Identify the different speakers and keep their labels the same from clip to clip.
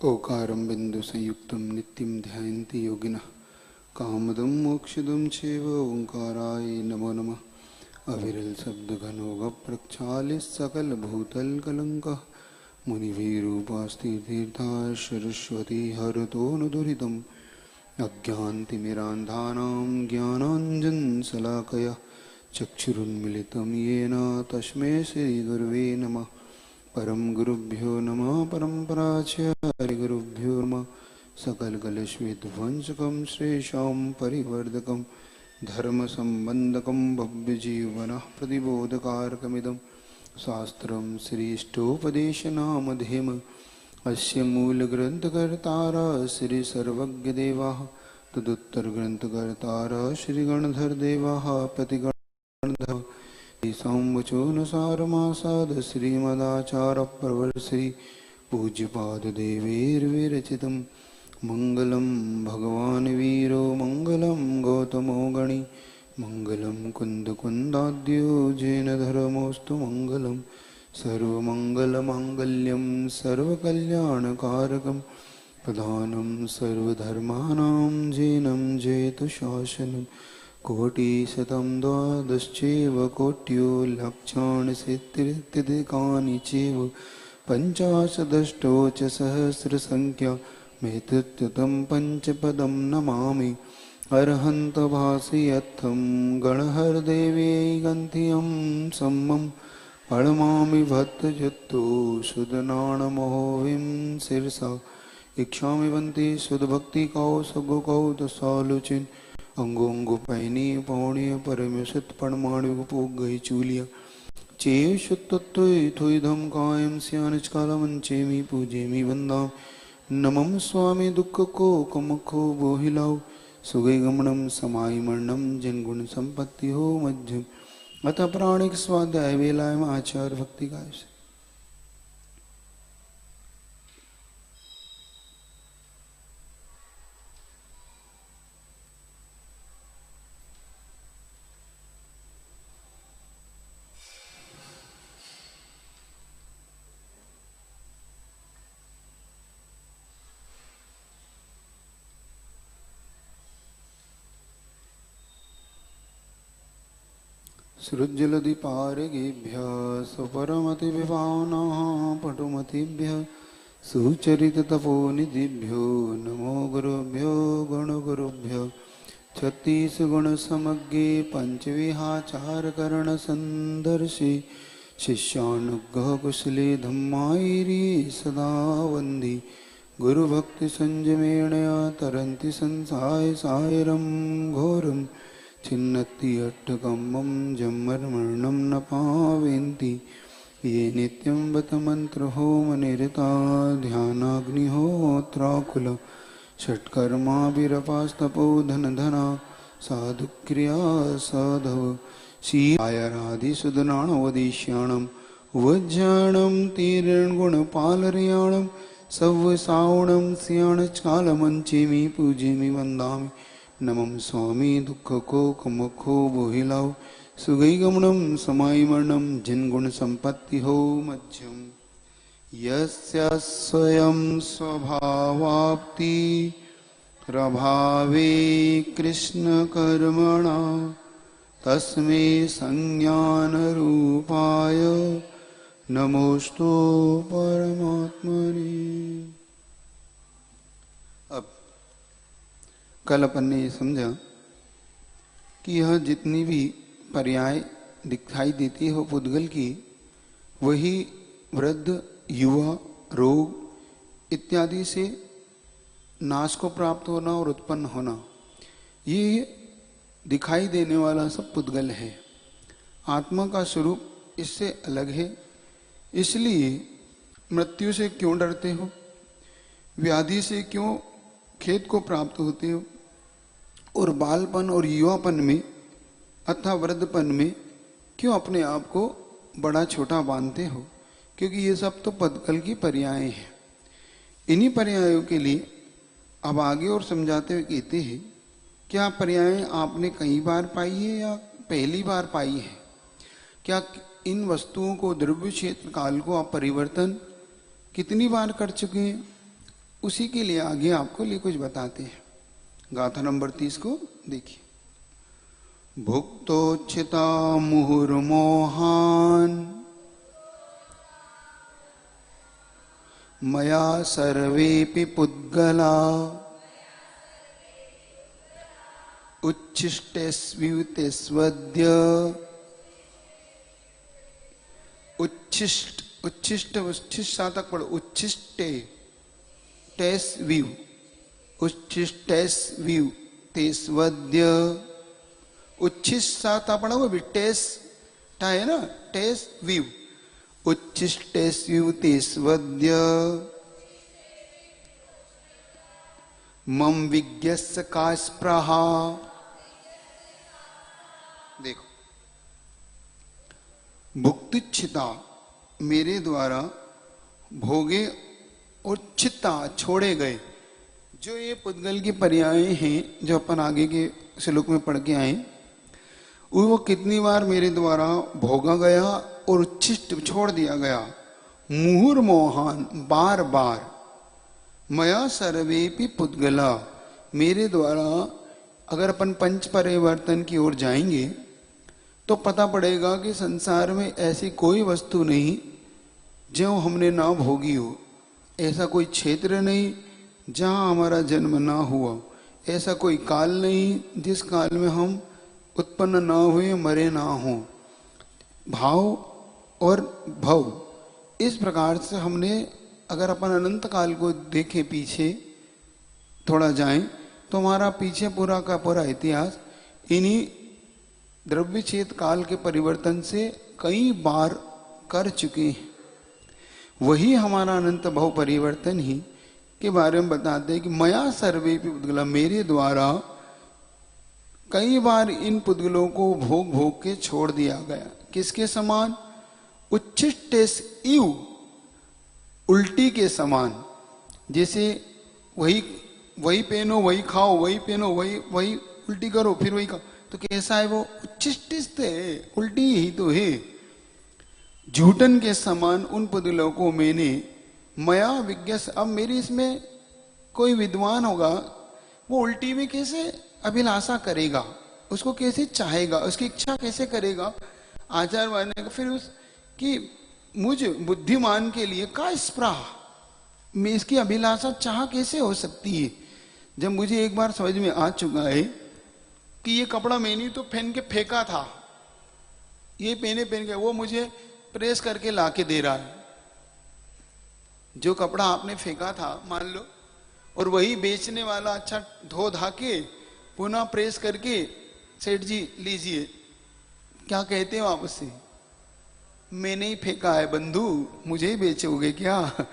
Speaker 1: ओकारं बिंदु संयुक्तं नित्यं ध्यायन्ति योगिनः कामदं मोक्षदं चैव ओंकाराय नमो नमः। अविरल शब्द घनोग प्रक्षालित सकल भूतल कलंकः मुनिभिरूपास्तीर्था सरस्वती हरतोऽनुदुरितम् अज्ञानतिमिरान्धानां ज्ञानाञ्जनशलाकया चक्षुरुन्मिलितं येन तस्मै श्रीगुरवे नमः। परम गुरुभ्यो नमः परम्पराचार्यगुरुभ्यो नमः। सकलकलुषविध्वंसकं श्रेषां परिवर्धकं धर्मसम्बन्धकं भव्यजीवनः प्रतिबोधकारकमिदं शास्त्रं श्रेष्ठोपदेशनामधेयम्। अस्य मूलग्रन्थकर्तारः श्रीसर्वज्ञदेवः तदुत्तरग्रन्थकर्तारः श्रीगणधरदेवः प्रतिगणधरः। तेषां वचोनुसारमासाद श्रीमदाचार्यप्रवर्षि पूज्यपाददेवैर्विरचितं मङ्गलं भगवान् वीरो मङ्गलं गौतमो गणि मङ्गलं कुन्दकुन्दाद्यो जैनधर्मोऽस्तु मङ्गलं सर्वमङ्गलमाङ्गल्यं सर्वकल्याणकारकं प्रधानं सर्वधर्माणां जैनं जयतु शासनं। कोटिशतं द्वादश्चैव कोट्यो लक्षाणि सिद्धिकानि चैव पञ्चाशदष्टौ च सहस्रसङ्ख्या मेतृत्युतं पञ्चपदं नमामि। अर्हन्तभासयत्थं गणहरदेव्यै गन्त्यं सम्मं प्रणमामि भक्तजत्तो सुदनाणमहोविं शिरसा इच्छामि वन्ति सुदभक्तिकौ दशालोचन अंगोंगो पैनी पौणी परमेशत परमाणु पोग गई चूलिया चेव शुत्तोय थोइधम कायम स्यानचकालमंचेमी पूजेमी वंदा नमम स्वामी दुख को कमखो बोहिलाओ सुगै गमनम समाई मरणम जनगुण संपत्ति हो मध्यम अतः प्राणिक स्वाध्याय वेलायम आचार भक्ति गाय से। सृज्जलधिपारगेभ्यः स्वपरमतिविभावनाः पटुमतिभ्यः सुचरिततपोनिधिभ्यो नमो गुरुभ्यो गणगुरुभ्यो। छत्तीसगुणसमग्रे पञ्चविहाचारकरणसन्दर्शि शिष्यानुग्रहकुशले धम्मायिरे सदा वन्दे गुरुभक्तिसंयमेणया तरन्ति संसाय सायरं घोरम् छिन्नति अट्टकम्बं जम्मर्मरणं न पावेन्ति ये नित्यं बतमन्त्रहोमनिरता ध्यानाग्निहोत्राकुल षट्कर्माभिरपास्तपोधनधना साधुक्रिया साधव शीलायरादिसुदनाणवदिष्याणं वज्राणं तीरणगुणपालर्याणं सव्वसावणं स्याणचालमञ्चेमि पूजेमि वन्दामि नमं स्वामी दुख को कमखो बोहिलाओ सुगई गमनम समाई मरणम जिनगुण संपत्ति हो मध्यम। यस्य स्वयं स्वभावाप्ति प्रभावे कृष्ण कर्मणा तस्मै संज्ञान रूपाय नमोस्तु परमात्मने। कल अपन ने ये समझा कि यह जितनी भी पर्याय दिखाई देती है पुद्गल की वही वृद्ध युवा रोग इत्यादि से नाश को प्राप्त होना और उत्पन्न होना ये दिखाई देने वाला सब पुद्गल है। आत्मा का स्वरूप इससे अलग है। इसलिए मृत्यु से क्यों डरते हो, व्याधि से क्यों खेद को प्राप्त होते हो और बालपन और युवापन में अथवा वृद्धपन में क्यों अपने आप को बड़ा छोटा बांधते हो, क्योंकि ये सब तो पदकल की पर्याय हैं। इन्हीं पर्यायों के लिए अब आगे और समझाते हुए कहते हैं क्या पर्याय आपने कई बार पाई है या पहली बार पाई है? क्या इन वस्तुओं को द्रव्य क्षेत्र काल को आप परिवर्तन कितनी बार कर चुके हैं? उसी के लिए आगे आपको लिए कुछ बताते हैं। गाथा नंबर 30 को देखिए। भुक्तोच्चिता मुहुर्मोहान मया सर्वेपि पुद्गला उच्छिष्टेस्वितेस्वद्य उच्छिष्ट उच्छिष्ट उच्छिष्ट तक पढ़ो। उच्छिष्टे टेस व्यू उच्छिष्टेस व्यू तेस्वद्य उच्छिष्ट साथ पढ़ा वो भी टेस टा है ना, टेस व्यू उच्छिष्टेस व्यू तेस्वद्य मम विज्ञस्य का स्प्रहा। देखो, भुक्तिच्छिता मेरे द्वारा भोगे और चित्ता छोड़े गए, जो ये पुद्गल की पर्याय हैं जो अपन आगे के श्लोक में पढ़ के आए, वो कितनी बार मेरे द्वारा भोगा गया और उच्छिष्ट छोड़ दिया गया। मुहुर्मोहान बार बार, मया सर्वेपि पुद्गला मेरे द्वारा। अगर अपन पंच परिवर्तन की ओर जाएंगे तो पता पड़ेगा कि संसार में ऐसी कोई वस्तु नहीं जो हमने ना भोगी हो, ऐसा कोई क्षेत्र नहीं जहां हमारा जन्म ना हुआ, ऐसा कोई काल नहीं जिस काल में हम उत्पन्न ना हुए मरे ना हो। भाव और भव, इस प्रकार से हमने अगर अपन अनंत काल को देखें, पीछे थोड़ा जाएं, तो हमारा पीछे पूरा का पूरा इतिहास इन्हीं द्रव्य चेत काल के परिवर्तन से कई बार कर चुके हैं। वही हमारा अनंत भव परिवर्तन ही के बारे में बताते हैं कि मया सर्वे पुद्गला मेरे द्वारा कई बार इन पुद्गलों को भोग भोग के छोड़ दिया गया। किसके समान? उच्छिष्टेस इव, उल्टी के समान। जैसे वही वही पहनो वही खाओ, वही पहनो वही वही उल्टी करो फिर वही खाओ, तो कैसा है वो? उच्छिष्टिस्त है, उल्टी ही तो है। झूठन के समान उन पुद्गलों को मैंने मया विज्ञ। अब मेरी इसमें कोई विद्वान होगा, वो उल्टी में कैसे अभिलाषा करेगा, उसको कैसे चाहेगा, उसकी इच्छा कैसे करेगा आचार मानने का। फिर उस कि मुझ बुद्धिमान के लिए का स्प्राह, मैं इसकी अभिलाषा चाह कैसे हो सकती है, जब मुझे एक बार समझ में आ चुका है कि ये कपड़ा मैंने तो पहन के फेंका था, ये पहन के वो मुझे प्रेस करके लाके दे रहा है। जो कपड़ा आपने फेंका था मान लो, और वही बेचने वाला अच्छा धो धा के पुनः प्रेस करके, सेठ जी लीजिए, क्या कहते हो आप उससे? मैंने ही फेंका है बंधु, मुझे ही बेचोगे क्या?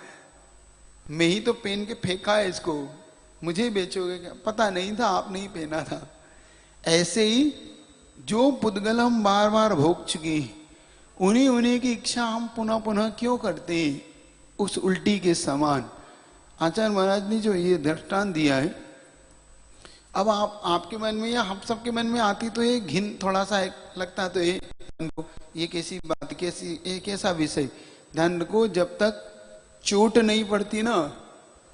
Speaker 1: मैं ही तो पहन के फेंका है इसको, मुझे ही बेचोगे क्या? पता नहीं था, आपने ही पहना था। ऐसे ही जो पुद्गल हम बार बार भोग चुके हैं, उन्हीं उन्हीं की इच्छा हम पुनः पुनः क्यों करते हैं, उस उल्टी के समान। आचार्य महाराज ने जो ये दृष्टांत दिया है, अब आपके मन में या हम सबके मन में आती तो ये घिन थोड़ा सा लगता तो ये कैसी बात, कैसी ये कैसा विषय। ध्यान रखो, जब तक चोट नहीं पड़ती ना,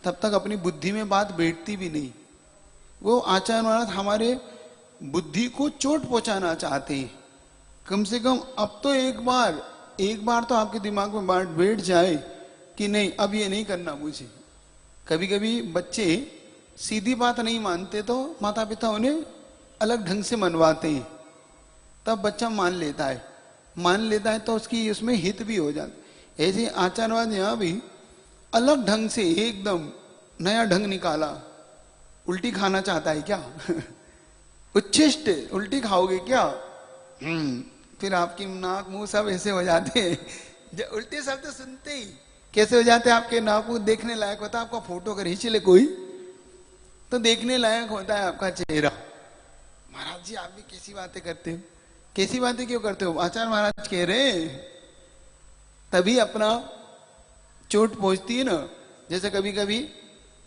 Speaker 1: तब तक अपनी बुद्धि में बात बैठती भी नहीं। वो आचार्य महाराज हमारे बुद्धि को चोट पहुंचाना चाहते हैं। कम से कम अब तो एक बार तो आपके दिमाग में बात बैठ जाए कि नहीं, अब ये नहीं करना मुझे। कभी कभी बच्चे सीधी बात नहीं मानते तो माता पिता उन्हें अलग ढंग से मनवाते हैं, तब बच्चा मान लेता है तो उसकी उसमें हित भी हो जाता। ऐसे आचार्यवाद यहाँ भी अलग ढंग से एकदम नया ढंग निकाला। उल्टी खाना चाहता है क्या? उच्छिष्ट, उल्टी खाओगे क्या? फिर आपकी नाक मुंह सब ऐसे हो जाते हैं। जब उल्टे शब्द सुनते ही कैसे हो जाते हैं आपके नाक मुंह, देखने लायक होता है। आपका फोटो अगर खींच ले कोई तो देखने लायक होता है आपका चेहरा। महाराज जी आप भी कैसी बातें करते हो, कैसी बातें क्यों करते हो? आचार्य महाराज कह रहे तभी अपना चोट पहुंचती है ना। जैसे कभी कभी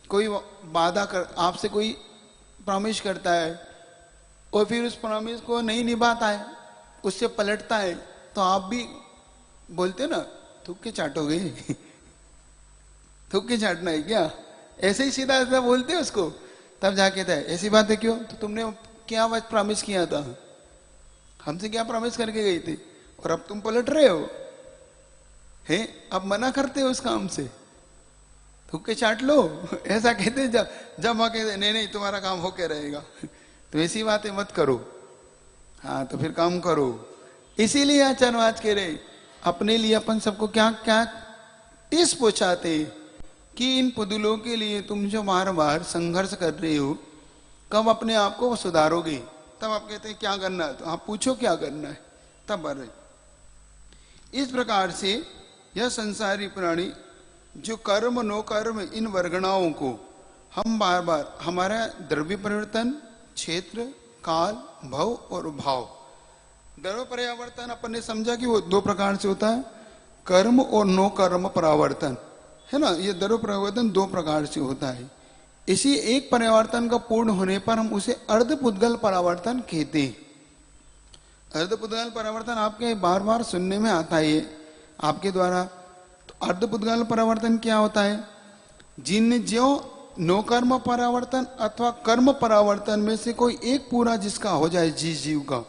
Speaker 1: कोई वादा कर, आपसे कोई प्रॉमिस करता है और फिर उस प्रॉमिस को नहीं निभाता है, उससे पलटता है, तो आप भी बोलते ना थूक के चाटोगे। थूक के चाटना है क्या? ऐसे ही सीधा सीधा बोलते हैं उसको, तब जाके कहता है ऐसी बात है क्यों, तो तुमने क्या बात प्रॉमिस किया था, हमसे क्या प्रॉमिस करके गई थी, और अब तुम पलट रहे हो हैं, अब मना करते हो उस काम से, थूक के चाट लो। ऐसा कहते हैं जब वहां कहते नहीं नहीं तुम्हारा काम होके रहेगा, तो ऐसी बातें मत करो। हाँ तो फिर काम करो। इसीलिए आचार्यवाच कह रहे अपने लिए अपन सबको क्या क्या टिस पहुंचाते कि इन पुदुलों के लिए तुम जो बार बार संघर्ष कर रहे हो, कब अपने आप को सुधारोगे। तब आप कहते हैं क्या करना है, तो आप पूछो क्या करना है, तब बढ़ रहे। इस प्रकार से यह संसारी प्राणी जो कर्म नो कर्म इन वर्गणाओं को हम बार बार हमारा द्रव्य परिवर्तन, क्षेत्र, काल, भव और भाव, द्रव्य परिवर्तन अपन ने समझा कि वो दो प्रकार से होता है, कर्म और नो कर्म परावर्तन, है ना। ये द्रव्य परिवर्तन दो प्रकार से होता है। इसी एक परिवर्तन का पूर्ण होने पर हम उसे अर्धपुद्गल परावर्तन कहते हैं। अर्धपुद्गल परावर्तन आपके बार बार सुनने में आता है आपके द्वारा। तो अर्धपुद्गल परावर्तन क्या होता है, जिन जो नो कर्म परावर्तन अथवा कर्म परावर्तन में से कोई एक पूरा जिसका हो जाए जिस जीव का,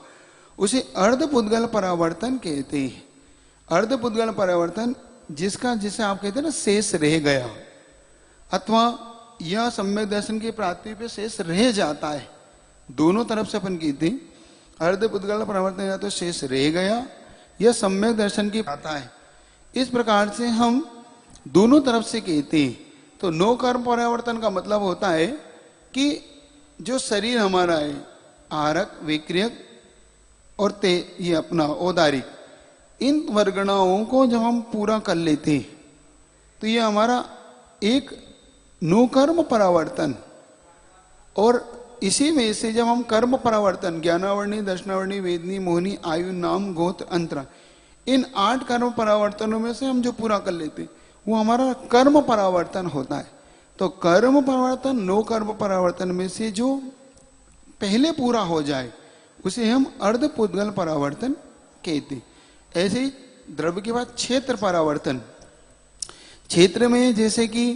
Speaker 1: उसे अर्धपुद्गल परावर्तन कहते हैं। अर्धपुद्गल परावर्तन जिसका, जिसे आप कहते हैं ना शेष रह गया, अथवा यह सम्यक दर्शन की प्राप्ति पे शेष रह जाता है, दोनों तरफ से अपन कहते हैं। अर्धपुद्गल परावर्तन या तो शेष रह गया या सम्यक दर्शन की आता है। इस प्रकार से हम दोनों तरफ से कहते हैं। तो नो कर्म परावर्तन का मतलब होता है कि जो शरीर हमारा है, आरक, विक्रियक और ते, ये अपना औदारिक, इन वर्गणाओं को जब हम पूरा कर लेते हैं तो ये हमारा एक नो कर्म परावर्तन। और इसी में से जब हम कर्म परावर्तन, ज्ञानावर्णी, दर्शनावर्णी, वेदनी, मोहनी, आयु, नाम, गोत्र, अंतरा, इन 8 कर्म परावर्तनों में से हम जो पूरा कर लेते हैं वो हमारा कर्म परावर्तन होता है। तो कर्म परावर्तन, नो कर्म परावर्तन में से जो पहले पूरा हो जाए उसे हम अर्धपुद्गल परावर्तन कहते। ऐसे ही द्रव्य के बाद क्षेत्र परावर्तन। क्षेत्र में जैसे कि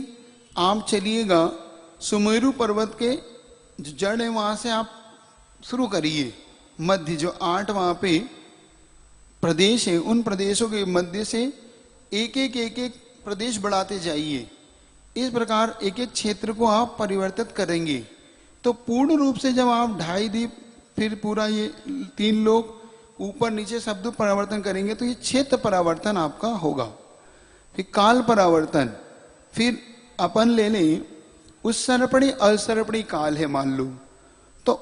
Speaker 1: आप चलिएगा सुमेरु पर्वत के जो जड़ है वहां से आप शुरू करिए, मध्य जो 8 वहां पे प्रदेश है, उन प्रदेशों के मध्य से एक एक प्रदेश बढ़ाते जाइए। इस प्रकार एक एक क्षेत्र को आप परिवर्तित करेंगे तो पूर्ण रूप से जब आप 2.5 दीप फिर पूरा ये 3 लोग ऊपर नीचे शब्द परावर्तन करेंगे तो ये क्षेत्र परावर्तन आपका होगा। फिर काल परावर्तन, फिर अपन ले लें उस सर्पणी असर्पणी काल है मान लो, तो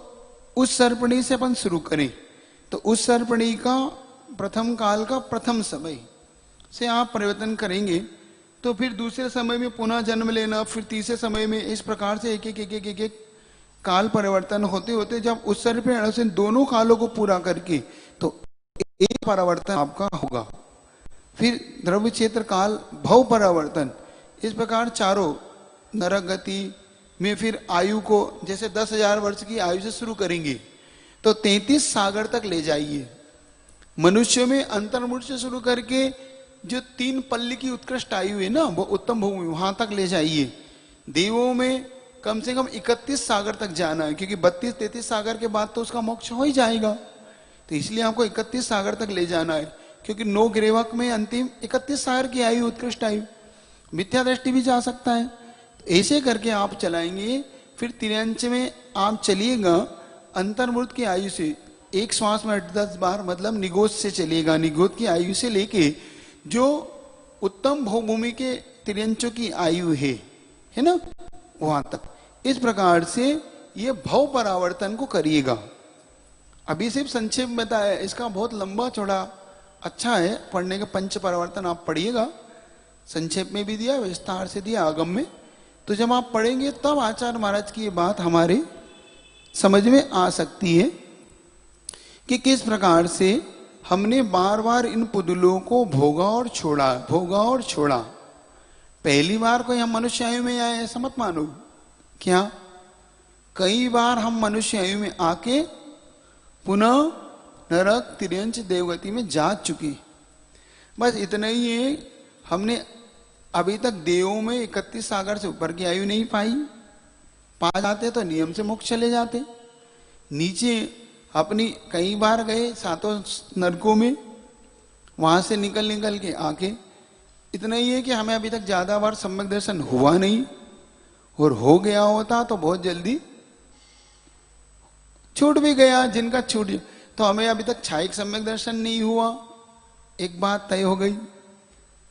Speaker 1: उस सर्पणी से अपन शुरू करें तो उस सर्पणी का प्रथम काल का प्रथम समय से आप परिवर्तन करेंगे तो फिर दूसरे समय में पुनः जन्म लेना, फिर तीसरे समय में, इस प्रकार से एक एक काल परिवर्तन होते होते जब उत्सर्पण से दोनों कालों को पूरा करके तो एक परावर्तन आपका होगा। फिर द्रव्य क्षेत्र काल भव परावर्तन, इस प्रकार चारों नरक गति में फिर आयु को जैसे 10,000 वर्ष की आयु से शुरू करेंगे तो 33 सागर तक ले जाइए। मनुष्य में अंतर्मुख से शुरू करके जो 3 पल्ली की उत्कृष्ट आयु है ना, वो उत्तम भूमि, वहां तक ले जाइए। देवों में कम से कम 31 सागर तक जाना है, क्योंकि 32-33 सागर के बाद तो उसका मोक्ष हो ही जाएगा, तो इसलिए आपको 31 सागर तक ले जाना है। क्योंकि 9 ग्रेवक में अंतिम 31 सागर की आयु उत्कृष्ट आयु, मिथ्या दृष्टि भी जा सकता है। तो ऐसे करके आप चलाएंगे। फिर 93 में आप चलिएगा अंतर्मूर्त की आयु से, एक श्वास में 10 बार, मतलब निगोद से चलिएगा, निगोद की आयु से लेके जो उत्तम भूमि के 93 की आयु है ना, वहां तक। इस प्रकार से ये भव परावर्तन को करिएगा। अभी सिर्फ संक्षेप में बताया, इसका बहुत लंबा चौड़ा अच्छा है पढ़ने का। पंच परावर्तन आप पढ़िएगा, संक्षेप में भी दिया, विस्तार से दिया आगम में। तो जब आप पढ़ेंगे तब आचार्य महाराज की ये बात हमारे समझ में आ सकती है कि किस प्रकार से हमने बार बार इन पुदुलों को भोगा और छोड़ा, भोगा और छोड़ा। पहली बार कोई हम मनुष्य आयु में आए ऐसा मत मानो, क्या कई बार हम मनुष्य आयु में आके पुनः नरक, तिर्यंच, देवगति में जा चुके। बस इतना ही है, हमने अभी तक देवों में 31 सागर से ऊपर की आयु नहीं पाई, पा जाते तो नियम से मोक्ष चले जाते। नीचे अपनी कई बार गए सातों नरकों में, वहां से निकल निकल के आके, इतना ही है कि हमें अभी तक ज्यादा बार सम्यक दर्शन हुआ नहीं, और हो गया होता तो बहुत जल्दी छूट भी गया, जिनका छूट। तो हमें अभी तक छायिक सम्यक दर्शन नहीं हुआ, एक बात तय हो गई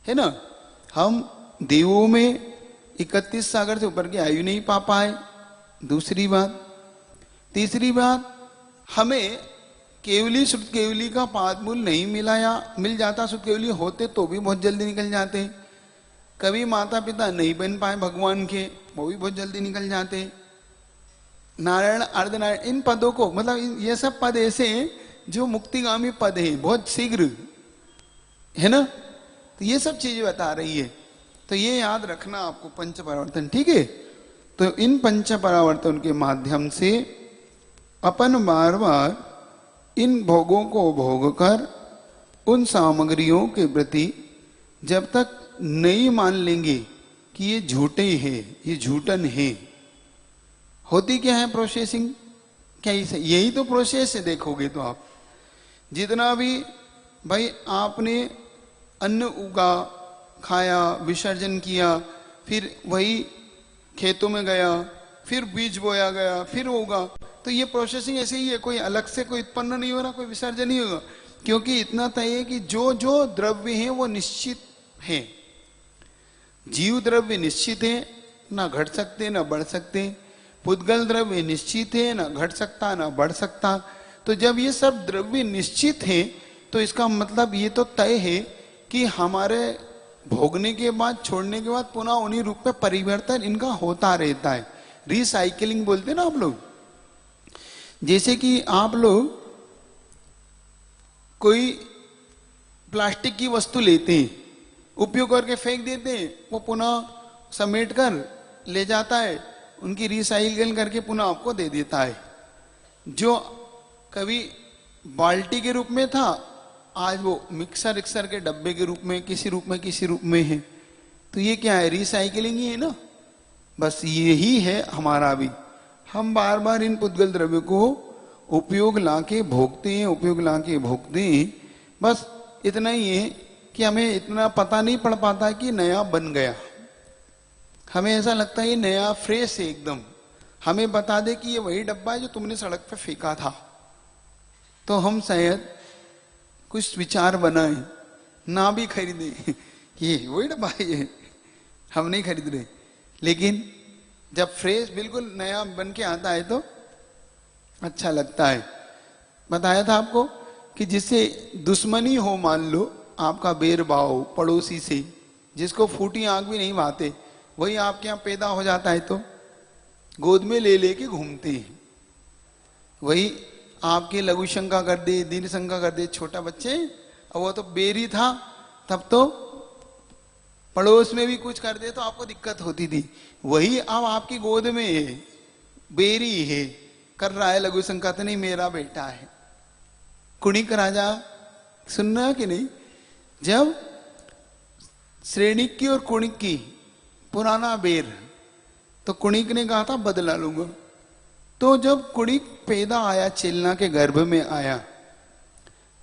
Speaker 1: है ना। हम देवों में 31 सागर से ऊपर की आयु नहीं पा पाए, दूसरी बात। तीसरी बात, हमें केवली शुद्ध केवली का पादमूल नहीं मिला, या मिल जाता शुद्ध केवली होते तो भी बहुत जल्दी निकल जाते। कभी माता पिता नहीं बन पाए भगवान के, वो भी बहुत जल्दी निकल जाते। नारायण अर्धनारायण इन पदों को, मतलब ये सब पद ऐसे हैं जो मुक्तिगामी पद हैं, बहुत शीघ्र है ना। तो ये सब चीजें बता रही है, तो ये याद रखना आपको पंच परावर्तन, ठीक है। तो इन पंच परावर्तन के माध्यम से अपन बार बार इन भोगों को भोग कर उन सामग्रियों के प्रति जब तक नहीं मान लेंगे कि ये झूठे हैं, ये झूठन है। होती क्या है प्रोसेसिंग, क्या यही तो प्रोसेस है। देखोगे तो आप जितना भी भाई आपने अन्न उगा, खाया, विसर्जन किया, फिर वही खेतों में गया, फिर बीज बोया गया, फिर उगा, तो ये प्रोसेसिंग ऐसे ही है। कोई अलग से कोई उत्पन्न नहीं हो रहा, कोई विसर्जन नहीं होगा, क्योंकि इतना तय है कि जो जो द्रव्य है वो निश्चित है। जीव द्रव्य निश्चित है, ना घट सकते ना बढ़ सकते। पुद्गल द्रव्य निश्चित है, ना घट सकता ना बढ़ सकता। तो जब ये सब द्रव्य निश्चित है तो इसका मतलब ये तो तय है कि हमारे भोगने के बाद, छोड़ने के बाद पुनः उन्हीं रूप में परिवर्तन इनका होता रहता है। रिसाइकलिंग बोलते हैं ना आप लोग। जैसे कि आप लोग कोई प्लास्टिक की वस्तु लेते हैं, उपयोग करके फेंक देते हैं, वो पुनः समेट कर ले जाता है, उनकी रिसाइकल करके पुनः आपको दे देता है। जो कभी बाल्टी के रूप में था, आज वो मिक्सर के डब्बे के रूप में, किसी रूप में है। तो ये क्या है, रिसाइकलिंग ही है ना। बस यही है हमारा भी। हम बार बार इन पुद्गल द्रव्य को उपयोग लाके भोगते हैं, उपयोग लाके भोगते हैं। बस इतना ही है कि हमें इतना पता नहीं पड़ पाता कि नया बन गया। हमें ऐसा लगता है ये नया फ्रेश है एकदम। हमें बता दे कि ये वही डब्बा है जो तुमने सड़क पे फेंका था, तो हम शायद कुछ विचार बनाए, ना भी खरीदे ये वही डब्बा है, हम नहीं खरीद रहे। लेकिन जब फ्रेश बिल्कुल नया बन के आता है तो अच्छा लगता है। बताया था आपको कि जिससे दुश्मनी हो, मान लो आपका बेरबाव पड़ोसी से, जिसको फूटी आंख भी नहीं भाते, वही आपके यहाँ पैदा हो जाता है तो गोद में ले लेके घूमते हैं। वही आपके लघु शंका कर दे, दीन शंका कर दे, छोटा बच्चे, और वो तो बेरी था, तब तो पड़ोस में भी कुछ कर दे तो आपको दिक्कत होती थी। वही अब आपकी गोद में है, बेरी है, कर रहा है लघु शंका, तो नहीं मेरा बेटा है। कुणिक राजा सुनना कि नहीं, जब श्रेणिक की और कुणिक की पुराना बेर, तो कुणिक ने कहा था बदला लूंगा। तो जब कुणिक पैदा आया, चेलना के गर्भ में आया,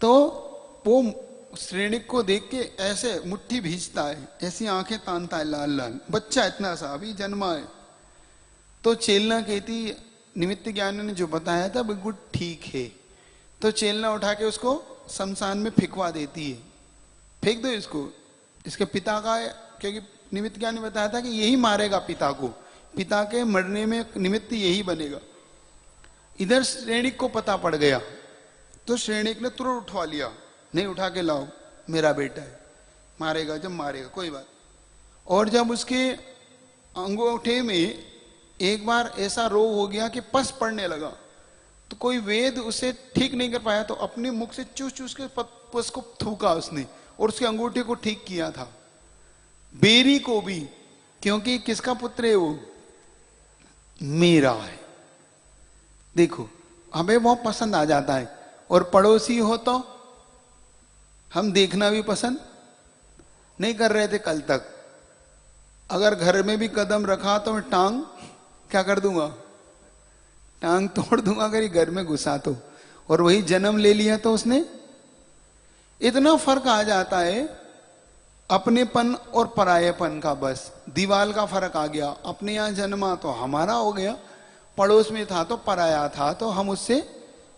Speaker 1: तो वो श्रेणिक को देख के ऐसे मुट्ठी भींचता है, ऐसी आंखें तानता है लाल लाल, बच्चा इतना सा अभी जन्मा है। तो चेलना कहती, निमित्त ज्ञान ने जो बताया था बिल्कुल ठीक है। तो चेलना उठा के उसको शमशान में फेंकवा देती है, फेंक दो इसको, इसके पिता का है, क्योंकि निमित्त ज्ञान ने बताया था कि यही मारेगा पिता को, पिता के मरने में निमित्त यही बनेगा। इधर श्रेणिक को पता पड़ गया, तो श्रेणिक ने तुरंत उठवा लिया, नहीं उठा के लाओ, मेरा बेटा है, मारेगा जब मारेगा कोई बात। और जब उसके अंगूठे में एक बार ऐसा रोग हो गया कि पस पड़ने लगा, तो कोई वेद उसे ठीक नहीं कर पाया, तो अपने मुख से चूस चूस के पस को थूका उसने, और उसके अंगूठे को ठीक किया था। बेरी को भी, क्योंकि किसका पुत्र है वो, मेरा है। देखो हमें बहुत पसंद आ जाता है, और पड़ोसी हो तो हम देखना भी पसंद नहीं कर रहे थे कल तक, अगर घर में भी कदम रखा तो मैं टांग क्या कर दूंगा, टांग तोड़ दूंगा अगर ये घर में घुसा तो। और वही जन्म ले लिया तो उसने, इतना फर्क आ जाता है अपनेपन और परायेपन का। बस दीवाल का फर्क आ गया, अपने यहां जन्मा तो हमारा हो गया, पड़ोस में था तो पराया था, तो हम उससे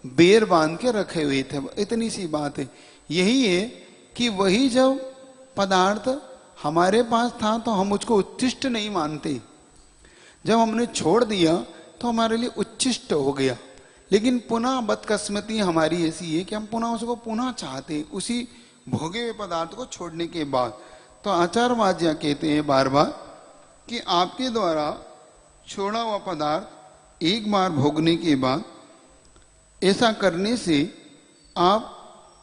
Speaker 1: बेर बांध के रखे हुए थे। इतनी सी बात है। यही है कि वही जब पदार्थ हमारे पास था तो हम उसको उच्छिष्ट नहीं मानते, जब हमने छोड़ दिया तो हमारे लिए उच्छिष्ट हो गया। लेकिन पुनः बदकिस्मती हमारी ऐसी है कि हम पुनः उसको पुनः चाहते उसी भोगे हुए पदार्थ को छोड़ने के बाद। तो आचार्यवाद्य कहते हैं बार बार कि आपके द्वारा छोड़ा हुआ पदार्थ एक बार भोगने के बाद, ऐसा करने से आप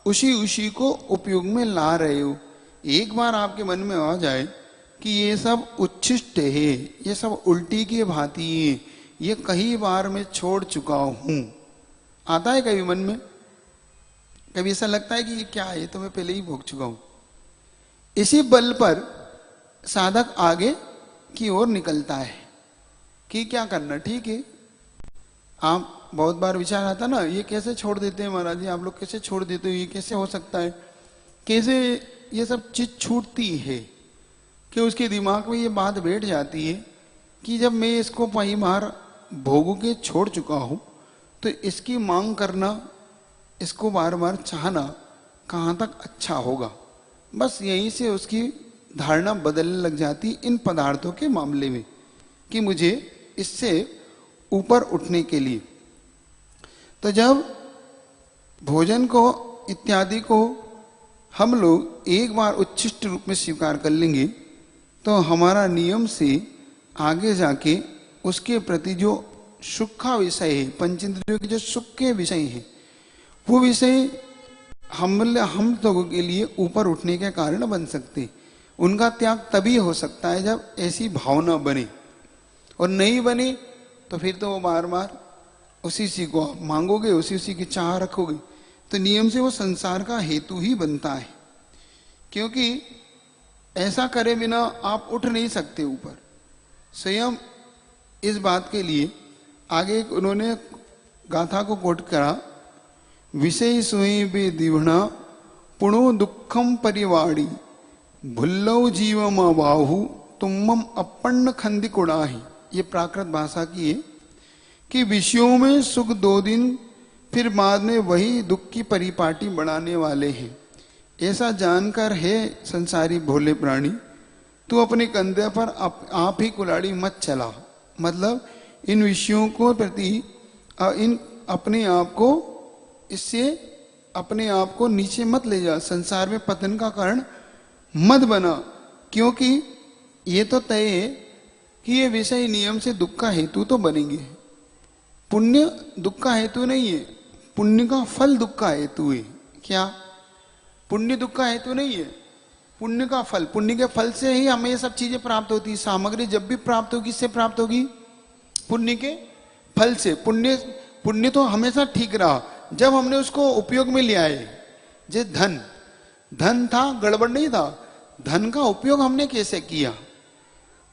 Speaker 1: उसी को उपयोग में ला रहे हो। एक बार आपके मन में आ जाए कि ये सब उच्छिष्ट है, ये सब उल्टी की भांति है, ये कई बार मैं छोड़ चुका हूं, आता है कभी मन में? कभी ऐसा लगता है कि ये क्या है, तो मैं पहले ही भोग चुका हूं। इसी बल पर साधक आगे की ओर निकलता है कि क्या करना। ठीक है, आप बहुत बार विचार आता ना, ये कैसे छोड़ देते हैं महाराज जी, आप लोग कैसे छोड़ देते हो, ये कैसे हो सकता है, कैसे ये सब चीज छूटती है? कि उसके दिमाग में ये बात बैठ जाती है कि जब मैं इसको कई बार भोगों के छोड़ चुका हूं तो इसकी मांग करना, इसको बार बार चाहना कहाँ तक अच्छा होगा। बस यहीं से उसकी धारणा बदलने लग जाती इन पदार्थों के मामले में कि मुझे इससे ऊपर उठने के लिए। तो जब भोजन को इत्यादि को हम लोग एक बार उच्छिष्ट रूप में स्वीकार कर लेंगे तो हमारा नियम से आगे जाके उसके प्रति जो सुख का विषय है, पंचेंद्रियों के जो सुख के विषय है, वो विषय हम लोगों के लिए ऊपर उठने के कारण बन सकते। उनका त्याग तभी हो सकता है जब ऐसी भावना बने, और नहीं बने तो फिर तो वो बार बार उसी को आप मांगोगे, उसी की चाह रखोगे, तो नियम से वो संसार का हेतु ही बनता है। क्योंकि ऐसा करे बिना आप उठ नहीं सकते ऊपर। स्वयं इस बात के लिए आगे उन्होंने गाथा को कोट करा, विषय सोई बे दिवणा पुणो दुखम परिवाड़ी भुल्लव जीवम बाहु तुम्मम अपन्न खंदी कुड़ाही। ये प्राकृत भाषा की है कि विषयों में सुख 2 दिन, फिर बाद में वही दुख की परिपाटी बढ़ाने वाले हैं। ऐसा जानकर है संसारी भोले प्राणी, तू अपने कंधे पर आप ही कुलाड़ी मत चला। मतलब इन विषयों को प्रति इन अपने आप को, इससे अपने आप को नीचे मत ले जा, संसार में पतन का कारण मत बना। क्योंकि ये तो तय है कि ये विषय नियम से दुख का हेतु तो बनेंगे। पुण्य दुख का हेतु नहीं है, पुण्य का फल दुख का हेतु है। क्या? पुण्य दुख का हेतु नहीं है, पुण्य का फल। पुण्य के फल से ही हमें ये सब चीजें प्राप्त होती है। सामग्री जब भी प्राप्त होगी, इससे प्राप्त होगी पुण्य के फल से। पुण्य तो हमेशा ठीक रहा जब हमने उसको उपयोग में लिया है। जैसे धन था, गड़बड़ नहीं था, धन का उपयोग हमने कैसे किया।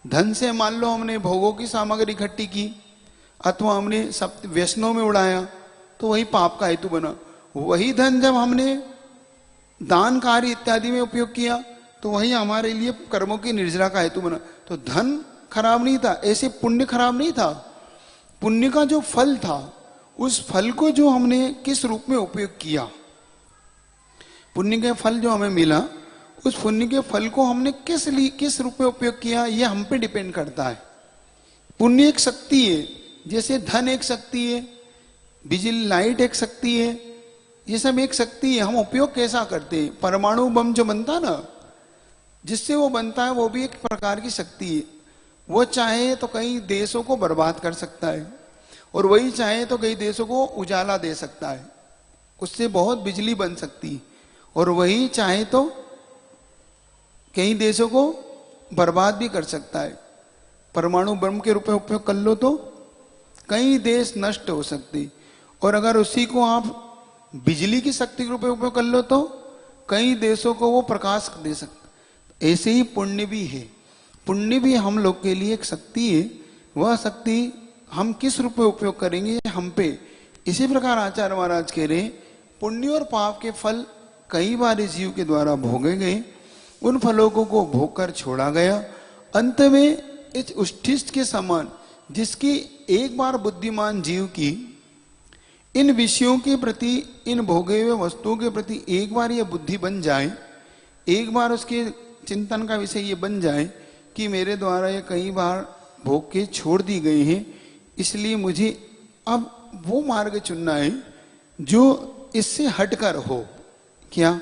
Speaker 1: धन से मान लो हमने भोगों की सामग्री इकट्ठी की, अथवा हमने सब व्यसनों में उड़ाया, तो वही पाप का हेतु बना। वही धन जब हमने दान कार्य इत्यादि में उपयोग किया तो वही हमारे लिए कर्मों की निर्जरा का हेतु बना। तो धन खराब नहीं था, ऐसे पुण्य खराब नहीं था। पुण्य का जो फल था, उस फल को जो हमने किस रूप में उपयोग किया, पुण्य के फल जो हमें मिला, उस पुण्य के फल को हमने किस रूप में उपयोग किया, यह हम पे डिपेंड करता है। पुण्य एक शक्ति है, जैसे धन एक शक्ति है, बिजली लाइट एक शक्ति है, ये सब एक शक्ति है। हम उपयोग कैसा करते हैं। परमाणु बम जो बनता ना, जिससे वो बनता है, वो भी एक प्रकार की शक्ति है। वो चाहे तो कई देशों को बर्बाद कर सकता है, और वही चाहे तो कई देशों को उजाला दे सकता है, उससे बहुत बिजली बन सकती है। और वही चाहे तो कई देशों को बर्बाद भी कर सकता है। परमाणु बम के रूप में उपयोग कर लो तो कई देश नष्ट हो सकते, और अगर उसी को आप बिजली की शक्ति के रूप में उपयोग कर लो तो कई देशों को वो प्रकाश दे सकते। ऐसे ही पुण्य भी है। पुण्य भी हम लोग के लिए एक शक्ति है, वह शक्ति हम किस रूप में उपयोग करेंगे हम पे। इसी प्रकार आचार्य महाराज कह रहे पुण्य और पाप के फल कई बार इस जीव के द्वारा भोगे गए, उन फलों को भोग कर छोड़ा गया। अंत में इस उष्ठिष्ट के समान जिसकी एक बार बुद्धिमान जीव की इन विषयों के प्रति, इन भोगे हुए वस्तुओं के प्रति एक बार यह बुद्धि बन जाए, एक बार उसके चिंतन का विषय ये बन जाए कि मेरे द्वारा ये कई बार भोग के छोड़ दी गई हैं, इसलिए मुझे अब वो मार्ग चुनना है जो इससे हटकर हो। क्या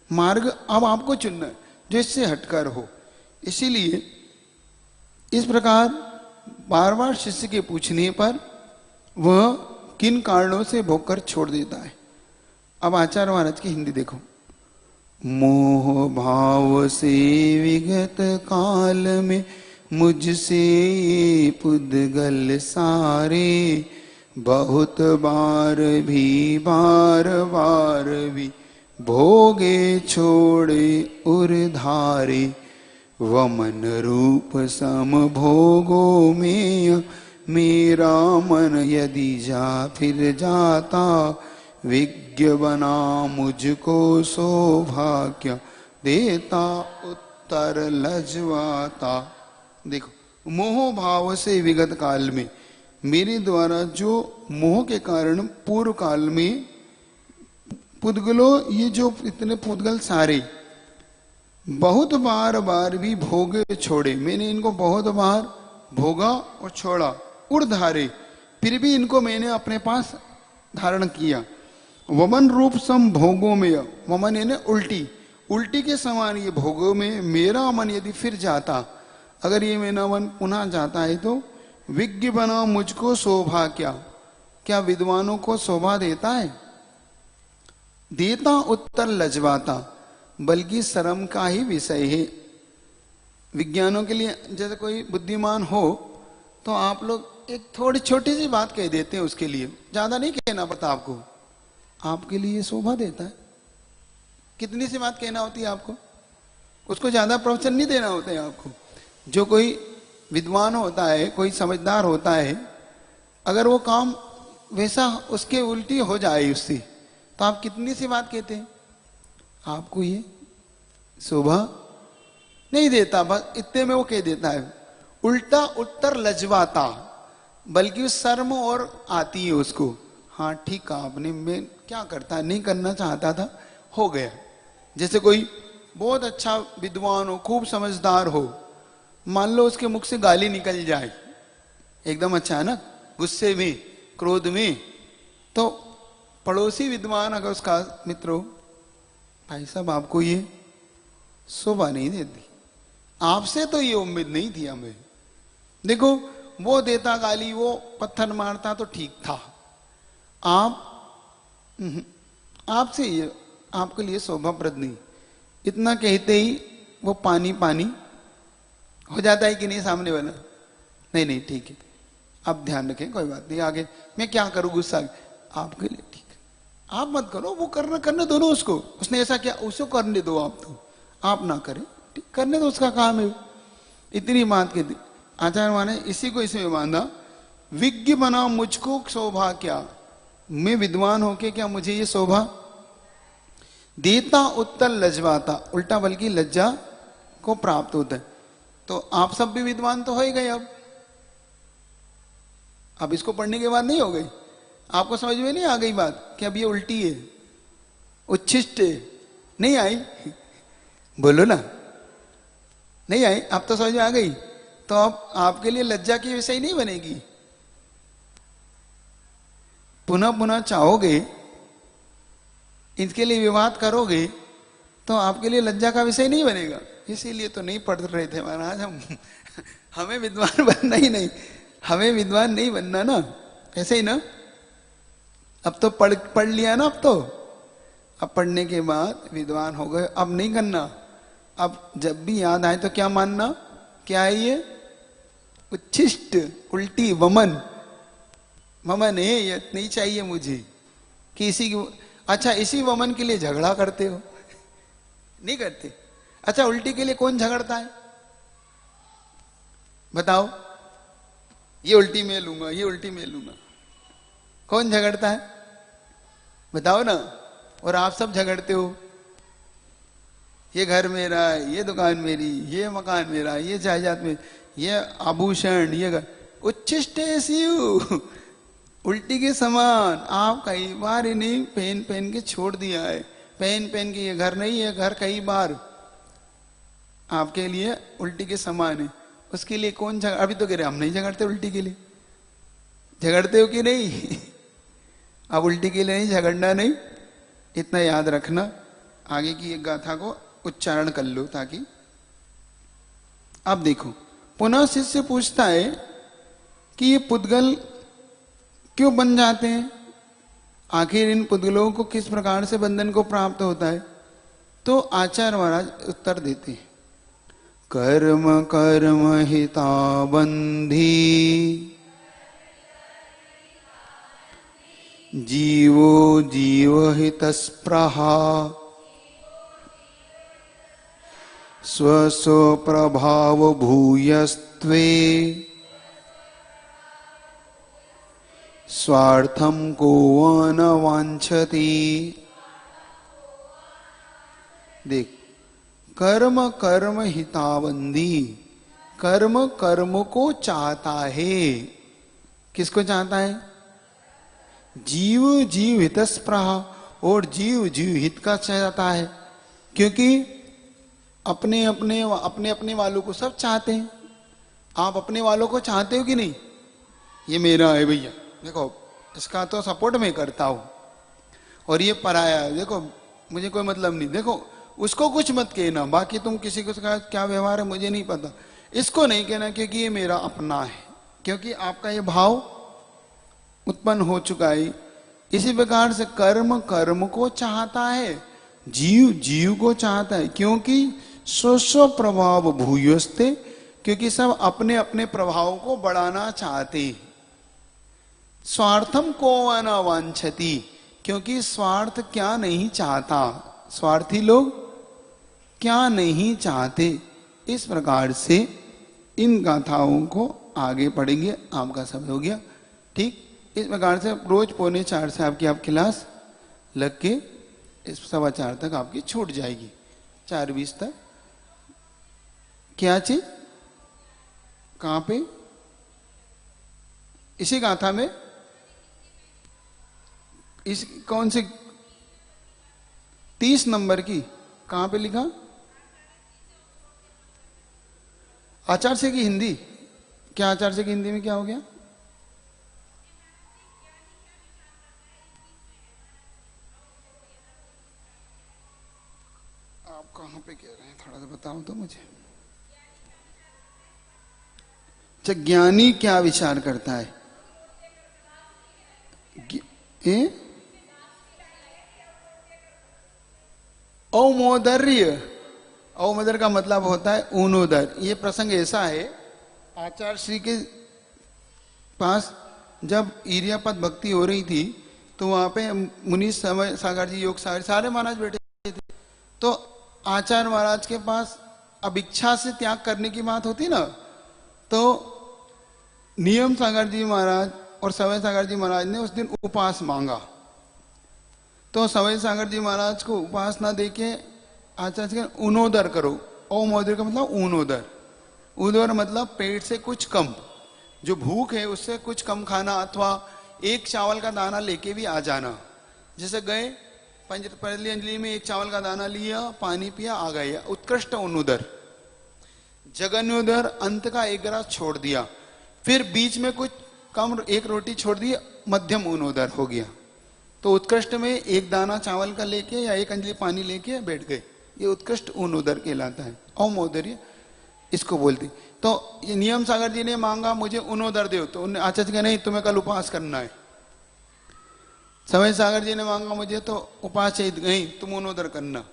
Speaker 1: मार्ग अब आपको चुनना है जो इससे हटकर हो। इसीलिए इस प्रकार बार बार शिष्य के पूछने पर वह किन कारणों से भोग कर छोड़ देता है। अब आचार्य महाराज की हिंदी देखो। मोह भाव से विगत काल में मुझसे पुद्गल सारे, बहुत बार भी भोगे छोड़े उर्धारे। वमन रूप सम भोगों में मेरा मन यदि जा फिर जाता, विज्ञ बना मुझको सौभाग्य देता उत्तर लजवाता। देखो, मोह भाव से विगत काल में मेरे द्वारा जो मोह के कारण पूर्व काल में पुद्गलों, ये जो इतने पुद्गल सारे बहुत बार भी भोगे छोड़े, मैंने इनको बहुत बार भोगा और छोड़ा। उर्धारे, फिर भी इनको मैंने अपने पास धारण किया। वमन रूप सम भोगों में, वमन यानी उल्टी, उल्टी के समान ये भोगों में मेरा मन यदि फिर जाता, अगर ये मेरा मन पुनः जाता है तो विज्ञ बना मुझको शोभा। क्या विद्वानों को शोभा देता है? देता उत्तर लजवाता, बल्कि शर्म का ही विषय है। विज्ञानों के लिए जैसे कोई बुद्धिमान हो तो आप लोग एक थोड़ी छोटी सी बात कह देते हैं, उसके लिए ज्यादा नहीं कहना पड़ता आपको, आपके लिए शोभा देता है। कितनी सी बात कहना होती है आपको, उसको ज्यादा प्रवचन नहीं देना होता है आपको। जो कोई विद्वान होता है, कोई समझदार होता है, अगर वो काम वैसा उसके उल्टी हो जाए उससे, तो आप कितनी सी बात कहते हैं, आपको ये शोभा नहीं देता, बस इतने में वो कह देता है। उल्टा उत्तर लजवाता, बल्कि उस शर्म और आती है उसको। हाँ ठीक है आपने, मैं क्या करता, नहीं करना चाहता था, हो गया। जैसे कोई बहुत अच्छा विद्वान हो, खूब समझदार हो, मान लो उसके मुख से गाली निकल जाए एकदम अचानक, गुस्से में, क्रोध में, तो पड़ोसी विद्वान अगर उसका मित्र हो, भाई साहब आपको ये शोभा नहीं देती, आपसे तो ये उम्मीद नहीं थी हमें। देखो वो देता गाली, वो पत्थर मारता तो ठीक था, आपसे ये आपके लिए शोभाप्रद नहीं। इतना कहते ही वो पानी पानी हो जाता है कि नहीं सामने वाला, नहीं नहीं ठीक है आप ध्यान रखें, कोई बात नहीं, आगे मैं क्या करूं, गुस्सा आपके लिए ठीक है, आप मत करो, वो करने दो ना उसको, उसने ऐसा किया उसको करने दो, आप तो आप ना करें, करने दो, उसका काम है। इतनी बात कहती आचार्य माने, इसी को इसमें बांधा। विज्ञ बना मुझको शोभा, क्या मैं विद्वान होके क्या मुझे ये शोभा देता उत्तर लजवाता, उल्टा बल्कि लज्जा को प्राप्त होता है। तो आप सब भी विद्वान तो हो ही गए। अब इसको पढ़ने के बाद नहीं हो गई, आपको समझ में नहीं आ गई बात कि अब ये उल्टी है, उच्छिष्ट है, नहीं आई? बोलो ना, नहीं आई? अब तो समझ में आ गई। तो अब आपके लिए लज्जा की विषय नहीं बनेगी, पुनः पुनः चाहोगे, इसके लिए विवाद करोगे तो आपके लिए लज्जा का विषय नहीं बनेगा। इसीलिए तो नहीं पढ़ रहे थे महाराज हम, हमें विद्वान बनना ही नहीं, हमें विद्वान नहीं बनना ना, ऐसे ही ना। अब तो पढ़ लिया ना, अब पढ़ने के बाद विद्वान हो गए, अब नहीं करना। अब जब भी याद आए तो क्या मानना, क्या है ये उच्छिष्ट, उल्टी, वमन, वमन है, ये नहीं चाहिए मुझे। किसी की, अच्छा इसी वमन के लिए झगड़ा करते हो? नहीं करते। अच्छा उल्टी के लिए कौन झगड़ता है? बताओ, ये उल्टी मैं लूंगा, ये उल्टी मैं लूंगा। कौन झगड़ता है बताओ ना। और आप सब झगड़ते हो, ये घर मेरा, ये दुकान मेरी, ये मकान मेरा, ये जायदाद में, ये आभूषण, ये घर। उच्छिष्टेषु, उल्टी के समान। आप कई बार इन्हें पहन पहन के छोड़ दिया है, पहन पहन के। ये घर नहीं है, घर कई बार आपके लिए उल्टी के समान है। उसके लिए कौन झगड़, अभी तो कह रहे हम नहीं झगड़ते उल्टी के लिए। झगड़ते हो कि नहीं? अब उल्टी के लिए नहीं झगड़ना, नहीं, इतना याद रखना। आगे की एक गाथा को उच्चारण कर लो ताकि। अब देखो, पुनः शिष्य पूछता है कि ये पुद्गल क्यों बन जाते हैं, आखिर इन पुद्गलों को किस प्रकार से बंधन को प्राप्त होता है। तो आचार्य महाराज उत्तर देते हैं, कर्म कर्म हिता बंधी जीवो जीव हितस्पृहा स्वस्व प्रभाव भूयस्त्वे स्वार्थम को न वांछति। देख, कर्म कर्म हिताबंदी, कर्म कर्म को चाहता है। किसको चाहता है? जीव जीव हितस्पृहा, और जीव जीव हित का चाहता है। क्योंकि अपने अपने वालों को सब चाहते हैं। आप अपने वालों को चाहते हो कि नहीं? ये मेरा है भैया, देखो इसका तो सपोर्ट मैं करता हूं, और ये पराया है, देखो मुझे कोई मतलब नहीं। देखो उसको कुछ मत कहना, बाकी तुम किसी को क्या व्यवहार है मुझे नहीं पता, इसको नहीं कहना, क्योंकि ये मेरा अपना है। क्योंकि आपका ये भाव उत्पन्न हो चुका है। इसी प्रकार से कर्म कर्म को चाहता है, जीव जीव को चाहता है। क्योंकि स्व प्रभाव भूयस्ते, क्योंकि सब अपने अपने प्रभाव को बढ़ाना चाहते। स्वार्थम को न वांछति, क्योंकि स्वार्थ क्या नहीं चाहता, स्वार्थी लोग क्या नहीं चाहते। इस प्रकार से इन गाथाओं को आगे पढ़ेंगे। आपका समय हो गया, ठीक। इस प्रकार से रोज 3:45 से आपकी क्लास लग के इस 4:15 तक आपकी छूट जाएगी, 4:20 तक। क्या चीज, कहां पे? इसी गाथा में, इस कौन से 30 नंबर की, कहां पे लिखा? आचार्य की हिंदी। क्या आचार्य की हिंदी में क्या हो गया? आप कहां पे कह रहे हैं, थोड़ा सा बताओ तो मुझे। अच्छा, ज्ञानी क्या विचार करता है? औमोदर्य, औमोदर का मतलब होता है ऊनोदर। ये प्रसंग ऐसा है, आचार्य श्री के पास जब इरियापद भक्ति हो रही थी, तो वहां पे मुनि समय सागर जी, योग सागर, सारे महाराज बैठे थे। तो आचार्य महाराज के पास अब इच्छा से त्याग करने की बात होती ना, तो नियम सागर जी महाराज और सवय सागर जी महाराज ने उस दिन उपवास मांगा। तो सवय सागर जी महाराज को उपवास ना देके आचार्य ऊनोदर करो। औमोदर का मतलब ऊनोदर। उदर मतलब पेट से कुछ कम, जो भूख है उससे कुछ कम खाना, अथवा एक चावल का दाना लेके भी आ जाना। जैसे गए पहली अंजलि में एक चावल का दाना लिया, पानी पिया, आ गया, उत्कृष्ट ऊनोदर। जगन्योदर, अंत का एक ग्रास छोड़ दिया, फिर बीच में कुछ कम एक रोटी छोड़ दी, मध्यम ऊनोदर हो गया। तो उत्कृष्ट में एक दाना चावल का लेके या एक अंजलि पानी लेके बैठ गए, ये उत्कृष्ट ऊनोदर कहलाता है। औमोदर्य इसको बोलती। तो ये नियम सागर जी ने मांगा मुझे ऊनोदर दो, तो उन्हें आचार्य जी नहीं, तुम्हें कल उपवास करना है। समय सागर जी ने मांगा मुझे, तो उपवास नहीं, तुम ऊनोदर करना।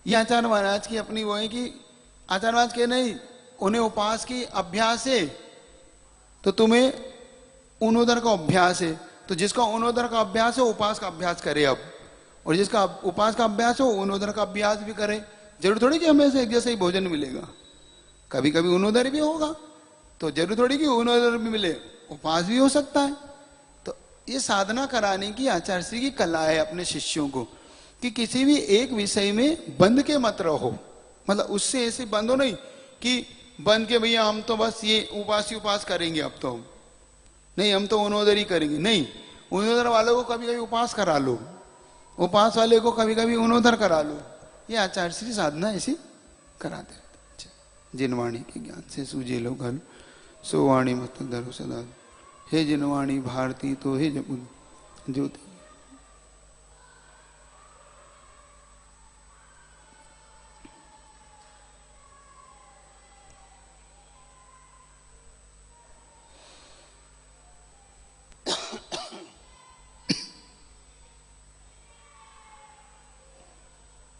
Speaker 1: ये आचार्य महाराज की अपनी वो है कि आचार्य महाराज के नहीं, उन्हें उपवास की अभ्यास है, तो तुम्हें ऊनोदर का अभ्यास है। तो जिसका ऊनोदर का अभ्यास है उपवास का अभ्यास करे अब, और जिसका उपवास का अभ्यास हो ऊनोदर का अभ्यास भी करे। जरूर थोड़ी कि हमें से एक जैसा ही भोजन मिलेगा, कभी कभी ऊनोदर भी होगा। तो जरूर थोड़ी कि उन्होंने भी मिले, उपास भी हो सकता है। तो ये साधना कराने की आचार्य श्री की कला है अपने शिष्यों को, कि किसी भी एक विषय में बंध के मत रहो। मतलब उससे ऐसे बंद हो नहीं कि बंद के भैया हम तो बस ये उपास ही उपास करेंगे, अब तो नहीं हम तो उन्नोदर ही करेंगे, नहीं। उन्नोदर वालों को कभी कभी उपास करा लो, उपास वाले को कभी कभी उन्नोदर करा लो। ये आचार्य श्री साधना ऐसी कराते रहते। जिनवाणी के ज्ञान से सूझे लो घन, सो वाणी मस्तक धरो सदा। हे जिनवाणी भारती तो हे जमुन ज्योति।